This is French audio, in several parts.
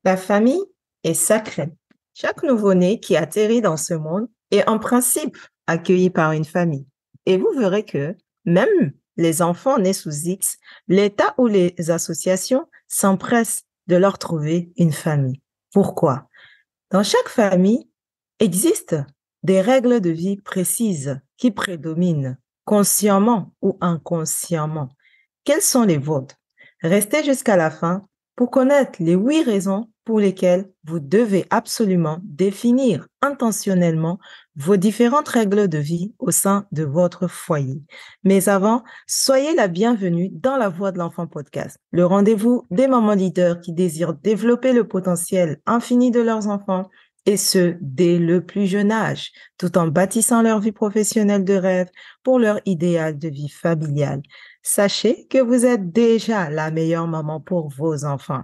La famille est sacrée. Chaque nouveau-né qui atterrit dans ce monde est en principe accueilli par une famille. Et vous verrez que même les enfants nés sous X, l'État ou les associations s'empressent de leur trouver une famille. Pourquoi? Dans chaque famille existent des règles de vie précises qui prédominent, consciemment ou inconsciemment. Quelles sont les vôtres? Restez jusqu'à la fin pour connaître les 8 raisons pour lesquelles vous devez absolument définir intentionnellement vos différentes règles de vie au sein de votre foyer. Mais avant, soyez la bienvenue dans La Voix de l'Enfant podcast, le rendez-vous des mamans leaders qui désirent développer le potentiel infini de leurs enfants et ce, dès le plus jeune âge, tout en bâtissant leur vie professionnelle de rêve pour leur idéal de vie familiale. Sachez que vous êtes déjà la meilleure maman pour vos enfants.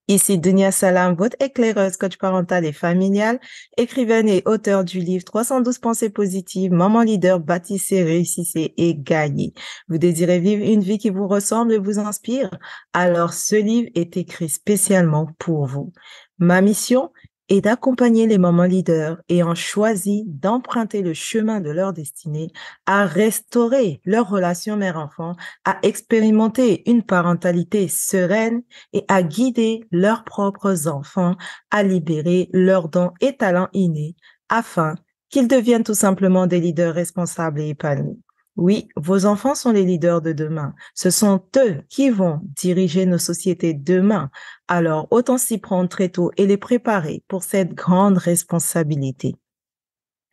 Ici Dunia Salam, votre éclaireuse, coach parentale et familiale, écrivaine et auteure du livre 312 pensées positives, maman leader, bâtissez, réussissez et gagnez. Vous désirez vivre une vie qui vous ressemble et vous inspire? Alors ce livre est écrit spécialement pour vous. Ma mission est d'accompagner les mamans leaders ayant choisi d'emprunter le chemin de leur destinée à restaurer leur relation mère-enfant, à expérimenter une parentalité sereine et à guider leurs propres enfants à libérer leurs dons et talents innés afin qu'ils deviennent tout simplement des leaders responsables et épanouis. Oui, vos enfants sont les leaders de demain. Ce sont eux qui vont diriger nos sociétés demain. Alors, autant s'y prendre très tôt et les préparer pour cette grande responsabilité.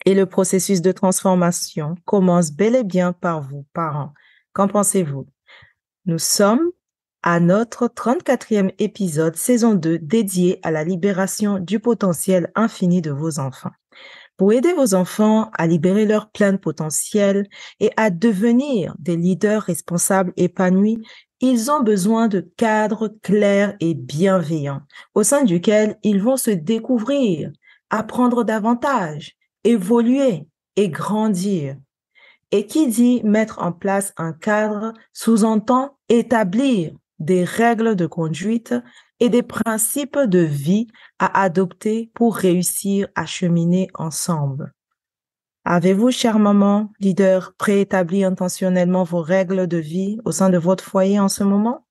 Et le processus de transformation commence bel et bien par vous, parents. Qu'en pensez-vous? Nous sommes à notre 34e épisode, saison 2, dédié à la libération du potentiel infini de vos enfants. Pour aider vos enfants à libérer leur plein potentiel et à devenir des leaders responsables épanouis, ils ont besoin de cadres clairs et bienveillants au sein duquel ils vont se découvrir, apprendre davantage, évoluer et grandir. Et qui dit mettre en place un cadre sous-entend établir des règles de conduite et des principes de vie à adopter pour réussir à cheminer ensemble. Avez-vous, chère maman, leader, préétabli intentionnellement vos règles de vie au sein de votre foyer en ce moment?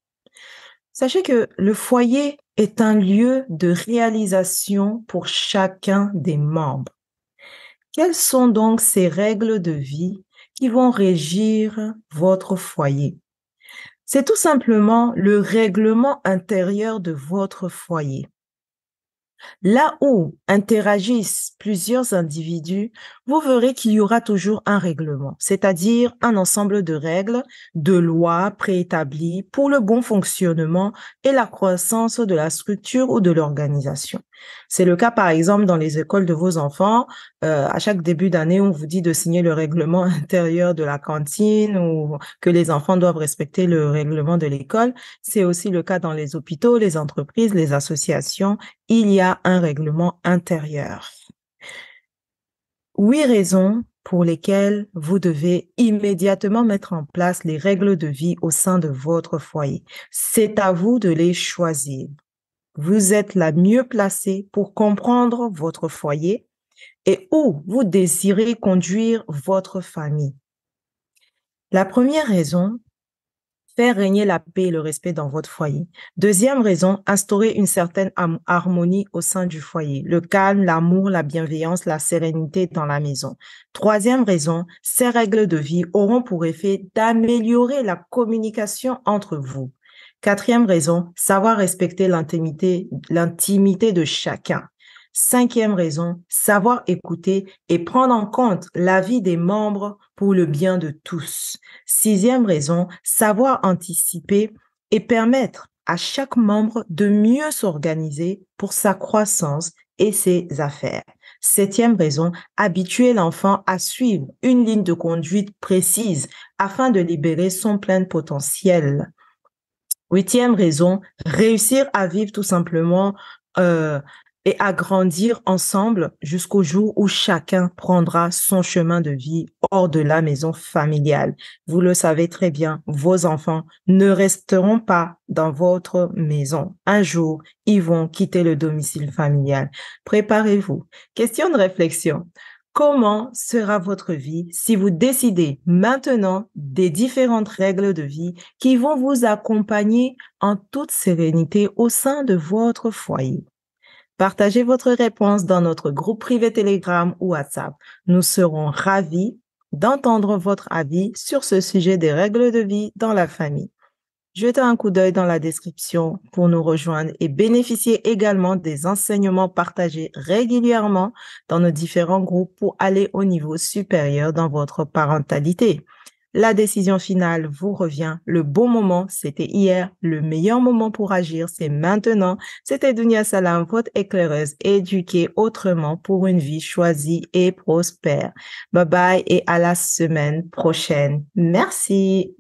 Sachez que le foyer est un lieu de réalisation pour chacun des membres. Quelles sont donc ces règles de vie qui vont régir votre foyer? C'est tout simplement le règlement intérieur de votre foyer. Là où interagissent plusieurs individus, vous verrez qu'il y aura toujours un règlement, c'est-à-dire un ensemble de règles, de lois préétablies pour le bon fonctionnement et la croissance de la structure ou de l'organisation. C'est le cas, par exemple, dans les écoles de vos enfants. À chaque début d'année, on vous dit de signer le règlement intérieur de la cantine ou que les enfants doivent respecter le règlement de l'école. C'est aussi le cas dans les hôpitaux, les entreprises, les associations. Il y a un règlement intérieur. 8 raisons pour lesquelles vous devez immédiatement mettre en place les règles de vie au sein de votre foyer. C'est à vous de les choisir. Vous êtes la mieux placée pour comprendre votre foyer et où vous désirez conduire votre famille. La première raison, faire régner la paix et le respect dans votre foyer. Deuxième raison, instaurer une certaine harmonie au sein du foyer. Le calme, l'amour, la bienveillance, la sérénité dans la maison. Troisième raison, ces règles de vie auront pour effet d'améliorer la communication entre vous. Quatrième raison, savoir respecter l'intimité de chacun. Cinquième raison, savoir écouter et prendre en compte l'avis des membres pour le bien de tous. Sixième raison, savoir anticiper et permettre à chaque membre de mieux s'organiser pour sa croissance et ses affaires. Septième raison, habituer l'enfant à suivre une ligne de conduite précise afin de libérer son plein potentiel. Huitième raison, réussir à vivre tout simplement et à grandir ensemble jusqu'au jour où chacun prendra son chemin de vie hors de la maison familiale. Vous le savez très bien, vos enfants ne resteront pas dans votre maison. Un jour, ils vont quitter le domicile familial. Préparez-vous. Question de réflexion. Comment sera votre vie si vous décidez maintenant des différentes règles de vie qui vont vous accompagner en toute sérénité au sein de votre foyer? Partagez votre réponse dans notre groupe privé Telegram ou WhatsApp. Nous serons ravis d'entendre votre avis sur ce sujet des règles de vie dans la famille. Jetez un coup d'œil dans la description pour nous rejoindre et bénéficier également des enseignements partagés régulièrement dans nos différents groupes pour aller au niveau supérieur dans votre parentalité. La décision finale vous revient. Le bon moment, c'était hier. Le meilleur moment pour agir, c'est maintenant. C'était Dunia Salam, votre éclaireuse éduquée autrement pour une vie choisie et prospère. Bye bye et à la semaine prochaine. Merci.